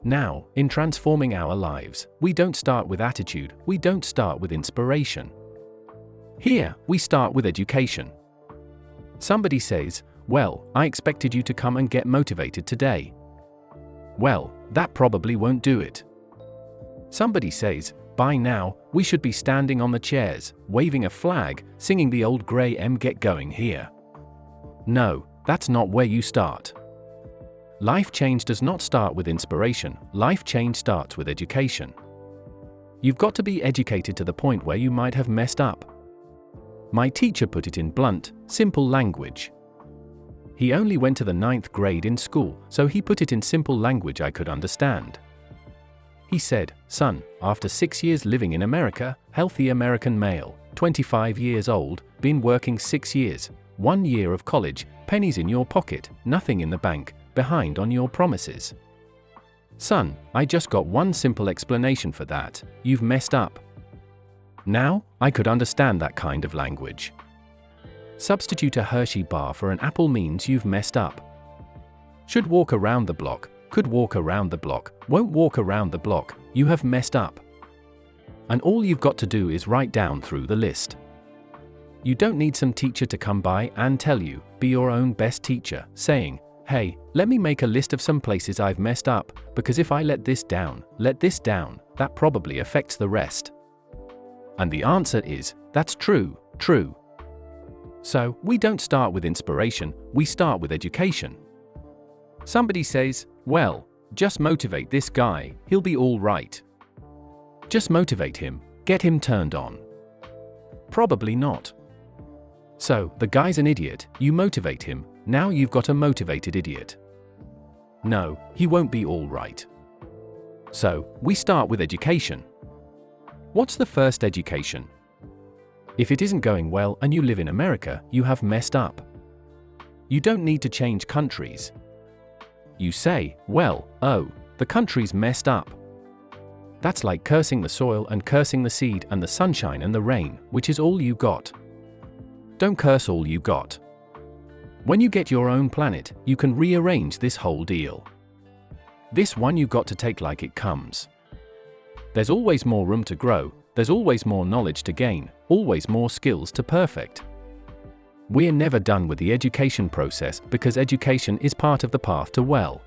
Now, in transforming our lives, we don't start with attitude, we don't start with inspiration. Here, we start with education. Somebody says, "Well, I expected you to come and get motivated today." Well, that probably won't do it. Somebody says, "By now, we should be standing on the chairs, waving a flag, singing the old grey Get Going Here." No, that's not where you start. Life change does not start with inspiration, life change starts with education. You've got to be educated to the point where you might have messed up. My teacher put it in blunt, simple language. He only went to the 9th grade in school, so he put it in simple language I could understand. He said, "Son, after 6 years living in America, healthy American male, 25 years old, been working 6 years, 1 year of college, pennies in your pocket, nothing in the bank, behind on your promises. Son, I just got one simple explanation for that: you've messed up." Now, I could understand that kind of language. Substitute a Hershey bar for an apple means you've messed up. Should walk around the block, could walk around the block, won't walk around the block, you have messed up. And all you've got to do is write down through the list. You don't need some teacher to come by and tell you, be your own best teacher, saying, "Hey, let me make a list of some places I've messed up, because if I let this down, that probably affects the rest." And the answer is, that's true. So, we don't start with inspiration, we start with education. Somebody says, "Well, just motivate this guy, he'll be all right." Just motivate him, get him turned on. Probably not. So, the guy's an idiot, you motivate him, now you've got a motivated idiot. No, he won't be all right. So, we start with education. What's the first education? If it isn't going well and you live in America, you have messed up. You don't need to change countries. You say, "Well, the country's messed up." That's like cursing the soil and cursing the seed and the sunshine and the rain, which is all you got. Don't curse all you got. When you get your own planet, you can rearrange this whole deal. This one you got to take like it comes. There's always more room to grow, there's always more knowledge to gain, always more skills to perfect. We're never done with the education process because education is part of the path to well.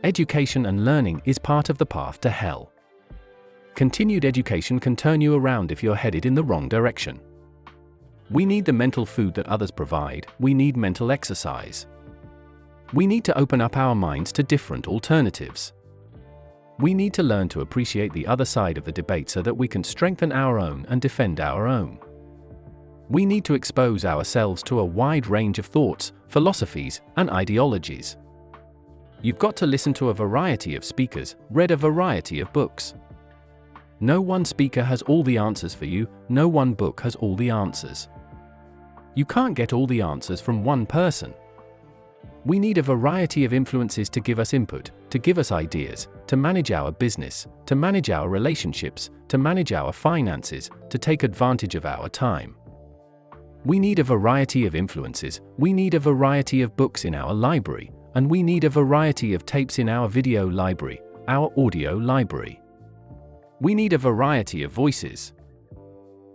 Education and learning is part of the path to hell. Continued education can turn you around if you're headed in the wrong direction. We need the mental food that others provide, we need mental exercise. We need to open up our minds to different alternatives. We need to learn to appreciate the other side of the debate so that we can strengthen our own and defend our own. We need to expose ourselves to a wide range of thoughts, philosophies, and ideologies. You've got to listen to a variety of speakers, read a variety of books. No one speaker has all the answers for you, no one book has all the answers. You can't get all the answers from one person. We need a variety of influences to give us input, to give us ideas, to manage our business, to manage our relationships, to manage our finances, to take advantage of our time. We need a variety of influences, we need a variety of books in our library, and we need a variety of tapes in our video library, our audio library. We need a variety of voices.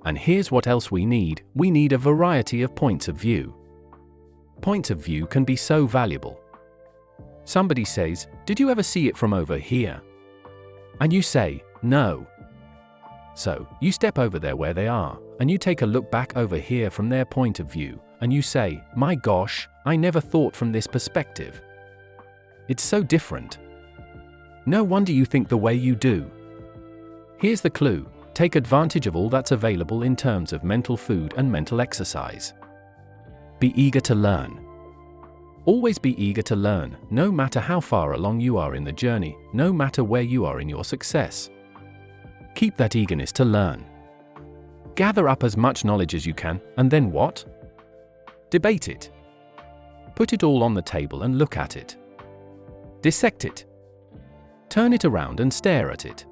And here's what else we need a variety of points of view. Points of view can be so valuable. Somebody says, "Did you ever see it from over here?" And you say, "No." So, you step over there where they are, and you take a look back over here from their point of view, and you say, "My gosh, I never thought from this perspective. It's so different. No wonder you think the way you do." Here's the clue: take advantage of all that's available in terms of mental food and mental exercise. Be eager to learn. Always be eager to learn, no matter how far along you are in the journey, no matter where you are in your success. Keep that eagerness to learn. Gather up as much knowledge as you can, and then what? Debate it. Put it all on the table and look at it. Dissect it. Turn it around and stare at it.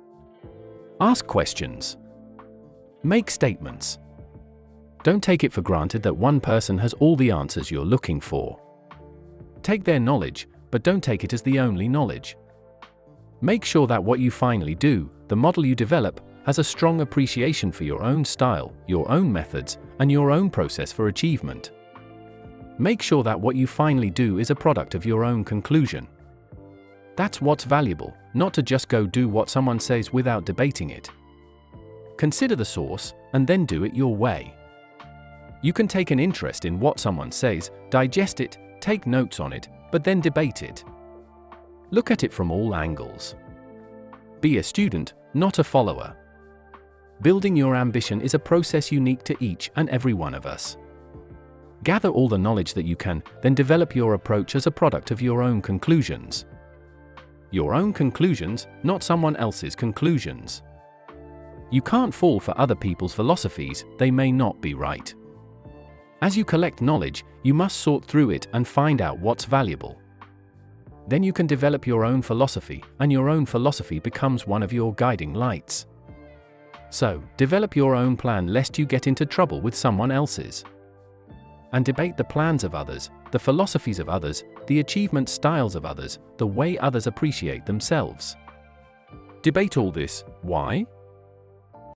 Ask questions. Make statements. Don't take it for granted that one person has all the answers you're looking for. Take their knowledge, but don't take it as the only knowledge. Make sure that what you finally do, the model you develop, has a strong appreciation for your own style, your own methods, and your own process for achievement. Make sure that what you finally do is a product of your own conclusion. That's what's valuable, not to just go do what someone says without debating it. Consider the source, and then do it your way. You can take an interest in what someone says, digest it, take notes on it, but then debate it. Look at it from all angles. Be a student, not a follower. Building your ambition is a process unique to each and every one of us. Gather all the knowledge that you can, then develop your approach as a product of your own conclusions. Your own conclusions, not someone else's conclusions. You can't fall for other people's philosophies, they may not be right. As you collect knowledge, you must sort through it and find out what's valuable. Then you can develop your own philosophy, and your own philosophy becomes one of your guiding lights. So, develop your own plan lest you get into trouble with someone else's. And debate the plans of others, the philosophies of others, the achievement styles of others, the way others appreciate themselves. Debate all this. Why?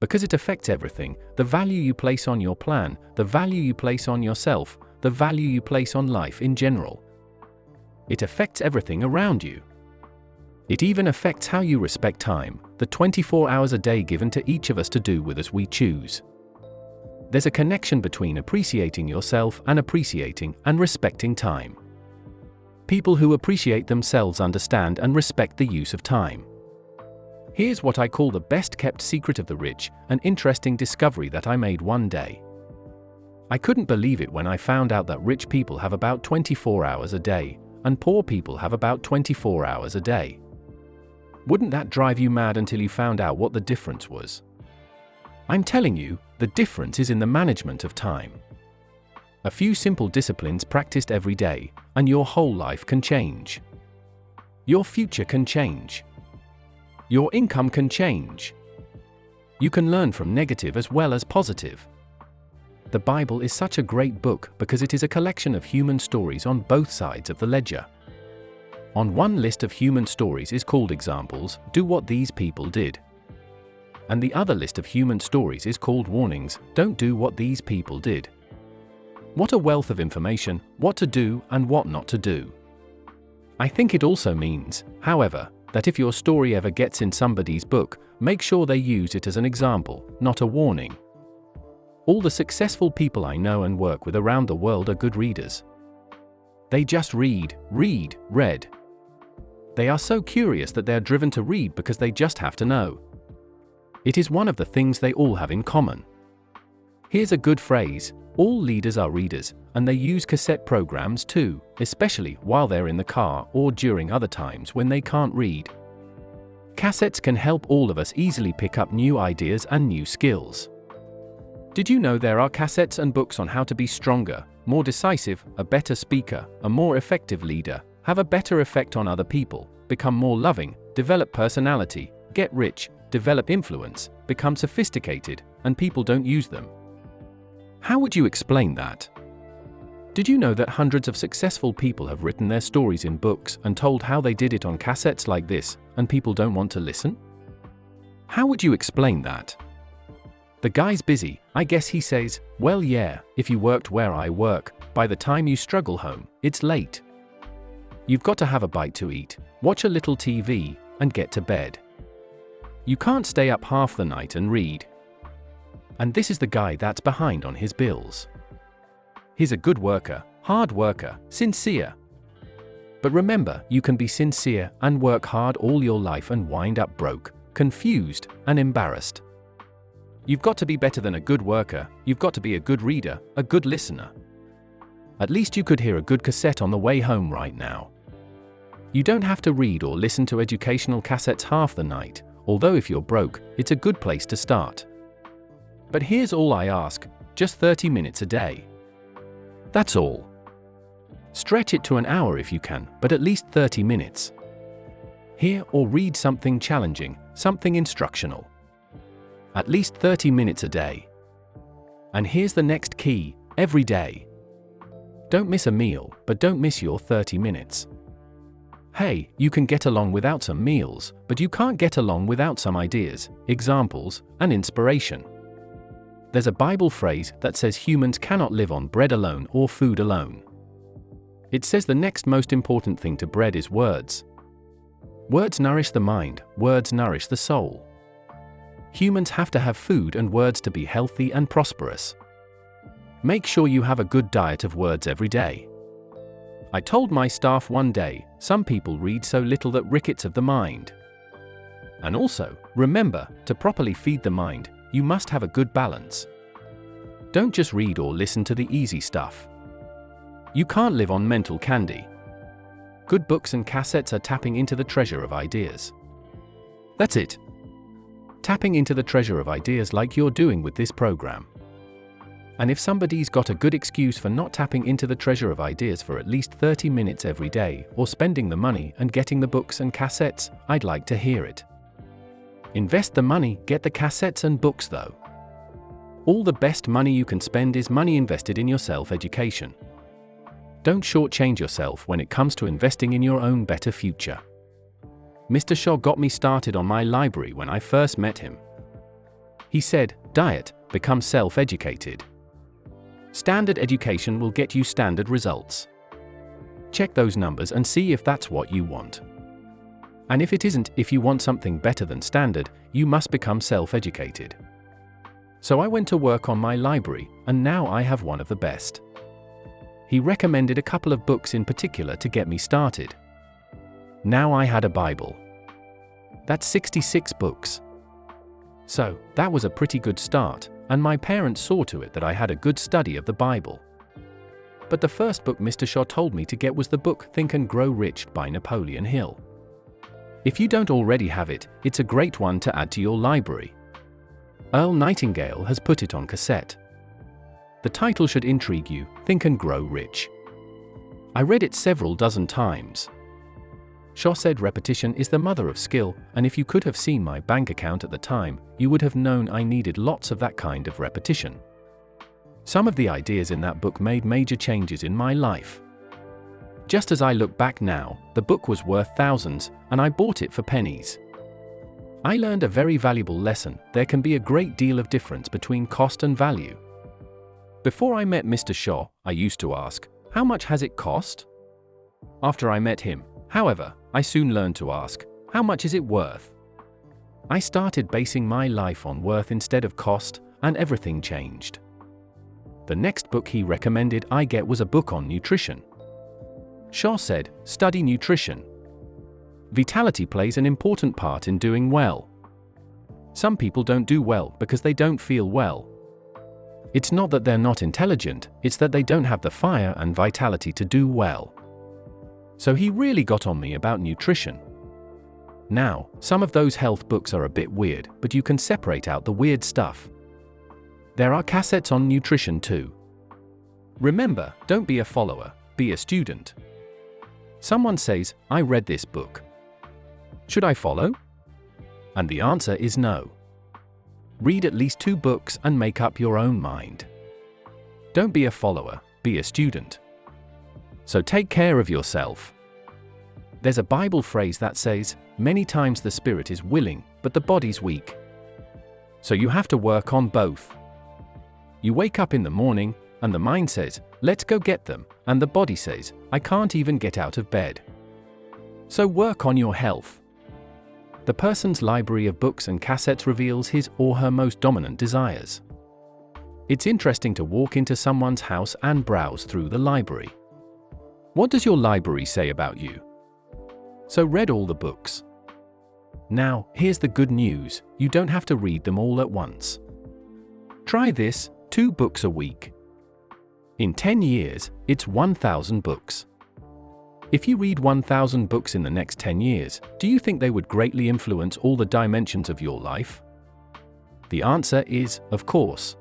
Because it affects everything: the value you place on your plan, the value you place on yourself, the value you place on life in general. It affects everything around you. It even affects how you respect time, the 24 hours a day given to each of us to do with as we choose. There's a connection between appreciating yourself and appreciating and respecting time. People who appreciate themselves understand and respect the use of time. Here's what I call the best-kept secret of the rich, an interesting discovery that I made one day. I couldn't believe it when I found out that rich people have about 24 hours a day, and poor people have about 24 hours a day. Wouldn't that drive you mad until you found out what the difference was? I'm telling you, the difference is in the management of time. A few simple disciplines practiced every day, and your whole life can change. Your future can change. Your income can change. You can learn from negative as well as positive. The Bible is such a great book because it is a collection of human stories on both sides of the ledger. On one list of human stories is called examples, do what these people did. And the other list of human stories is called warnings, don't do what these people did. What a wealth of information, what to do and what not to do. I think it also means, however, that if your story ever gets in somebody's book, make sure they use it as an example, not a warning. All the successful people I know and work with around the world are good readers. They just read. They are so curious that they are driven to read because they just have to know. It is one of the things they all have in common. Here's a good phrase: all leaders are readers, and they use cassette programs too, especially while they're in the car or during other times when they can't read. Cassettes can help all of us easily pick up new ideas and new skills. Did you know there are cassettes and books on how to be stronger, more decisive, a better speaker, a more effective leader, have a better effect on other people, become more loving, develop personality, get rich, develop influence, become sophisticated, and people don't use them? How would you explain that? Did you know that hundreds of successful people have written their stories in books and told how they did it on cassettes like this, and people don't want to listen? How would you explain that? The guy's busy, I guess he says, well yeah, if you worked where I work, by the time you struggle home, it's late. You've got to have a bite to eat, watch a little TV, and get to bed. You can't stay up half the night and read. And this is the guy that's behind on his bills. He's a good worker, hard worker, sincere. But remember, you can be sincere and work hard all your life and wind up broke, confused, and embarrassed. You've got to be better than a good worker, you've got to be a good reader, a good listener. At least you could hear a good cassette on the way home right now. You don't have to read or listen to educational cassettes half the night, although if you're broke, it's a good place to start. But here's all I ask, just 30 minutes a day. That's all. Stretch it to an hour if you can, but at least 30 minutes. Hear or read something challenging, something instructional. At least 30 minutes a day. And here's the next key, every day. Don't miss a meal, but don't miss your 30 minutes. Hey, you can get along without some meals, but you can't get along without some ideas, examples, and inspiration. There's a Bible phrase that says humans cannot live on bread alone or food alone. It says the next most important thing to bread is words. Words nourish the mind, words nourish the soul. Humans have to have food and words to be healthy and prosperous. Make sure you have a good diet of words every day. I told my staff one day, some people read so little that rickets of the mind. And also, remember, to properly feed the mind, you must have a good balance. Don't just read or listen to the easy stuff. You can't live on mental candy. Good books and cassettes are tapping into the treasure of ideas. That's it. Tapping into the treasure of ideas like you're doing with this program. And if somebody's got a good excuse for not tapping into the treasure of ideas for at least 30 minutes every day, or spending the money and getting the books and cassettes, I'd like to hear it. Invest the money, get the cassettes and books though. All the best money you can spend is money invested in your self-education. Don't shortchange yourself when it comes to investing in your own better future. Mr. Shaw got me started on my library when I first met him. He said, "Diet, become self-educated. Standard education will get you standard results. Check those numbers and see if that's what you want. And if it isn't, if you want something better than standard, you must become self-educated." So I went to work on my library, and now I have one of the best. He recommended a couple of books in particular to get me started. Now I had a Bible. That's 66 books. So, that was a pretty good start, and my parents saw to it that I had a good study of the Bible. But the first book Mr. Shaw told me to get was the book Think and Grow Rich by Napoleon Hill. If you don't already have it, it's a great one to add to your library. Earl Nightingale has put it on cassette. The title should intrigue you, Think and Grow Rich. I read it several dozen times. Shaw said repetition is the mother of skill, and if you could have seen my bank account at the time, you would have known I needed lots of that kind of repetition. Some of the ideas in that book made major changes in my life. Just as I look back now, the book was worth thousands, and I bought it for pennies. I learned a very valuable lesson: there can be a great deal of difference between cost and value. Before I met Mr. Shaw, I used to ask, "How much has it cost?" After I met him, however, I soon learned to ask, "How much is it worth?" I started basing my life on worth instead of cost, and everything changed. The next book he recommended I get was a book on nutrition. Shaw said, "Study nutrition. Vitality plays an important part in doing well. Some people don't do well because they don't feel well. It's not that they're not intelligent, it's that they don't have the fire and vitality to do well." So he really got on me about nutrition. Now, some of those health books are a bit weird, but you can separate out the weird stuff. There are cassettes on nutrition too. Remember, don't be a follower, be a student. Someone says, "I read this book. Should I follow?" And the answer is no. Read at least 2 books and make up your own mind. Don't be a follower, be a student. So take care of yourself. There's a Bible phrase that says, "Many times the spirit is willing, but the body's weak." So you have to work on both. You wake up in the morning, and the mind says, "Let's go get them," and the body says, "I can't even get out of bed." So work on your health. The person's library of books and cassettes reveals his or her most dominant desires. It's interesting to walk into someone's house and browse through the library. What does your library say about you? So read all the books. Now, here's the good news: you don't have to read them all at once. Try this, 2 books a week. In 10 years, it's 1,000 books. If you read 1,000 books in the next 10 years, do you think they would greatly influence all the dimensions of your life? The answer is, of course.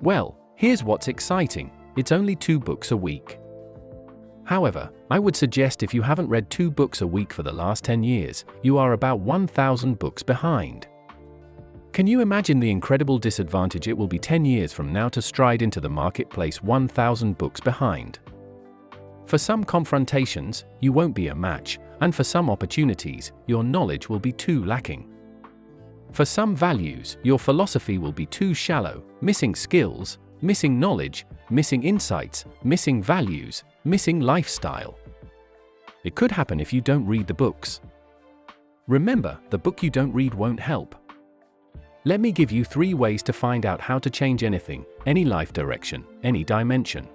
Well, here's what's exciting: it's only 2 books a week. However, I would suggest if you haven't read 2 books a week for the last 10 years, you are about 1,000 books behind. Can you imagine the incredible disadvantage it will be 10 years from now to stride into the marketplace 1,000 books behind? For some confrontations, you won't be a match, and for some opportunities, your knowledge will be too lacking. For some values, your philosophy will be too shallow, missing skills, missing knowledge, missing insights, missing values, missing lifestyle. It could happen if you don't read the books. Remember, the book you don't read won't help. Let me give you 3 ways to find out how to change anything, any life direction, any dimension.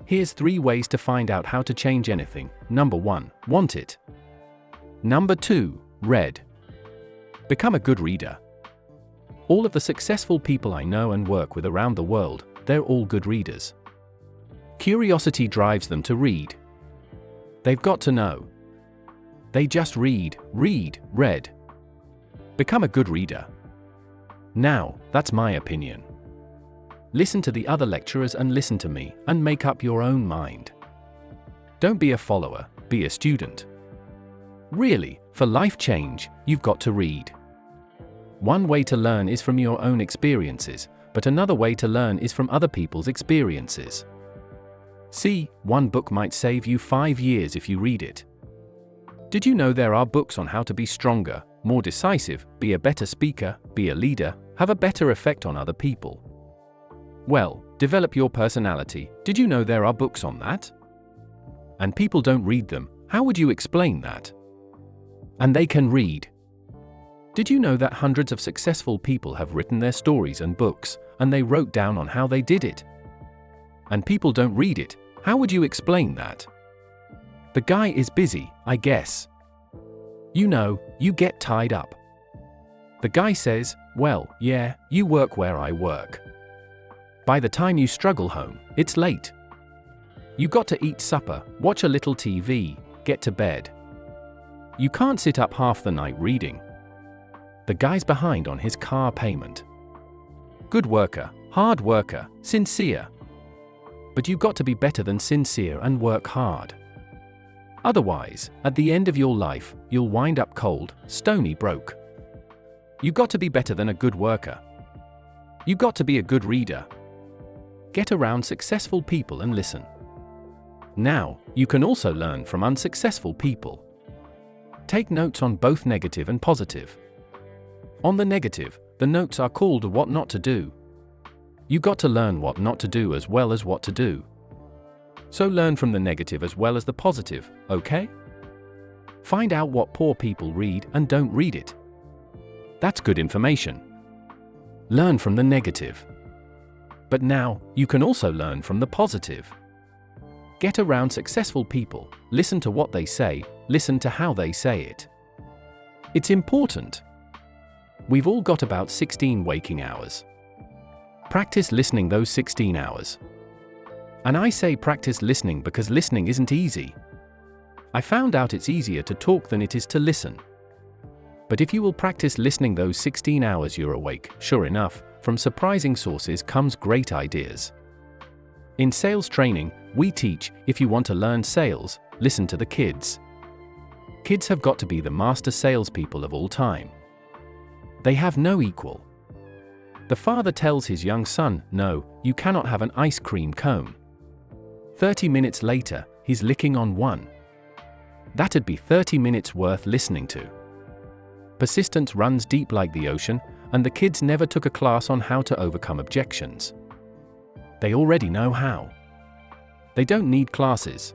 Here's 3 ways to find out how to change anything. Number 1, want it. Number 2, read. Become a good reader. All of the successful people I know and work with around the world, they're all good readers. Curiosity drives them to read. They've got to know. They just read. Become a good reader. Now, that's my opinion. Listen to the other lecturers and listen to me, and make up your own mind. Don't be a follower, be a student. Really, for life change, you've got to read. One way to learn is from your own experiences, but another way to learn is from other people's experiences. See, one book might save you 5 years if you read it. Did you know there are books on how to be stronger, more decisive, be a better speaker, be a leader, have a better effect on other people? Well, develop your personality. Did you know there are books on that? And people don't read them. How would you explain that? And they can read. Did you know that hundreds of successful people have written their stories and books, and they wrote down on how they did it? And people don't read it. How would you explain that? The guy is busy, I guess. You know, you get tied up. The guy says, well, yeah, you work where I work. By the time you struggle home, it's late. You got to eat supper, watch a little TV, get to bed. You can't sit up half the night reading. The guy's behind on his car payment. Good worker, hard worker, sincere. But you've got to be better than sincere and work hard. Otherwise, at the end of your life, you'll wind up cold, stony broke. You've got to be better than a good worker. You've got to be a good reader. Get around successful people and listen. Now, you can also learn from unsuccessful people. Take notes on both negative and positive. On the negative, the notes are called what not to do. You got to learn what not to do as well as what to do. So learn from the negative as well as the positive, okay? Find out what poor people read and don't read it. That's good information. Learn from the negative. But now, you can also learn from the positive. Get around successful people, listen to what they say, listen to how they say it. It's important. We've all got about 16 waking hours. Practice listening those 16 hours. And I say practice listening because listening isn't easy. I found out it's easier to talk than it is to listen. But if you will practice listening those 16 hours you're awake, sure enough, from surprising sources comes great ideas. In sales training, we teach, if you want to learn sales, listen to the kids. Kids have got to be the master salespeople of all time. They have no equal. The father tells his young son, no, you cannot have an ice cream cone. 30 minutes later, he's licking on one. That'd be 30 minutes worth listening to. Persistence runs deep like the ocean, and the kids never took a class on how to overcome objections. They already know how. They don't need classes.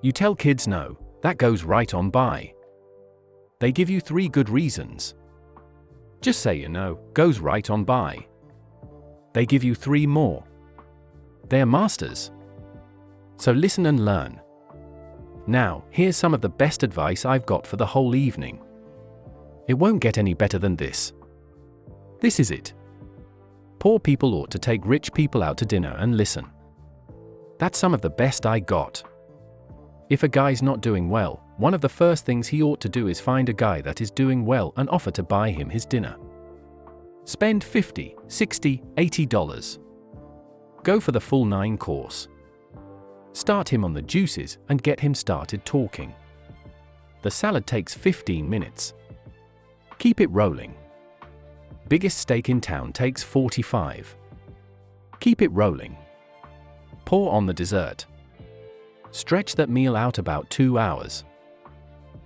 You tell kids no, that goes right on by. They give you 3 good reasons. Just say you know, goes right on by. They give you 3 more. They're masters. So listen and learn. Now, here's some of the best advice I've got for the whole evening. It won't get any better than this. This is it. Poor people ought to take rich people out to dinner and listen. That's some of the best I got. If a guy's not doing well, one of the first things he ought to do is find a guy that is doing well and offer to buy him his dinner. Spend $50, $60, $80. Go for the full 9 course. Start him on the juices and get him started talking. The salad takes 15 minutes. Keep it rolling. Biggest steak in town takes 45. Keep it rolling. Pour on the dessert. Stretch that meal out about 2 hours.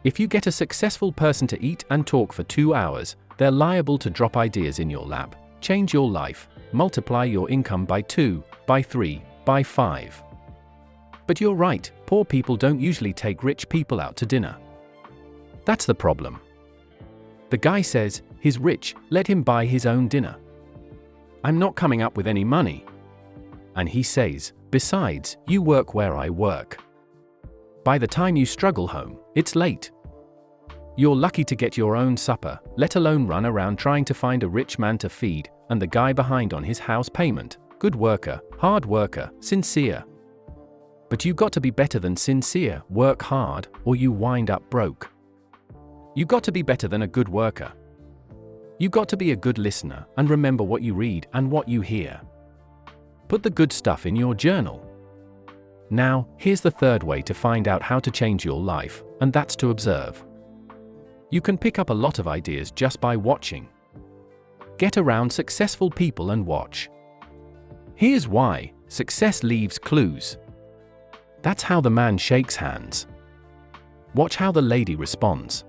If you get a successful person to eat and talk for 2 hours, they're liable to drop ideas in your lap, change your life, multiply your income by 2, by 3, by 5. But you're right, poor people don't usually take rich people out to dinner. That's the problem. The guy says, he's rich, let him buy his own dinner. I'm not coming up with any money. And he says, besides, you work where I work. By the time you struggle home, it's late. You're lucky to get your own supper, let alone run around trying to find a rich man to feed, and the guy behind on his house payment. Good worker, hard worker, sincere. But you got to be better than sincere, work hard, or you wind up broke. You got to be better than a good worker. You got to be a good listener and remember what you read and what you hear. Put the good stuff in your journal. Now, here's the third way to find out how to change your life, and that's to observe. You can pick up a lot of ideas just by watching. Get around successful people and watch. Here's why: success leaves clues. That's how the man shakes hands. Watch how the lady responds.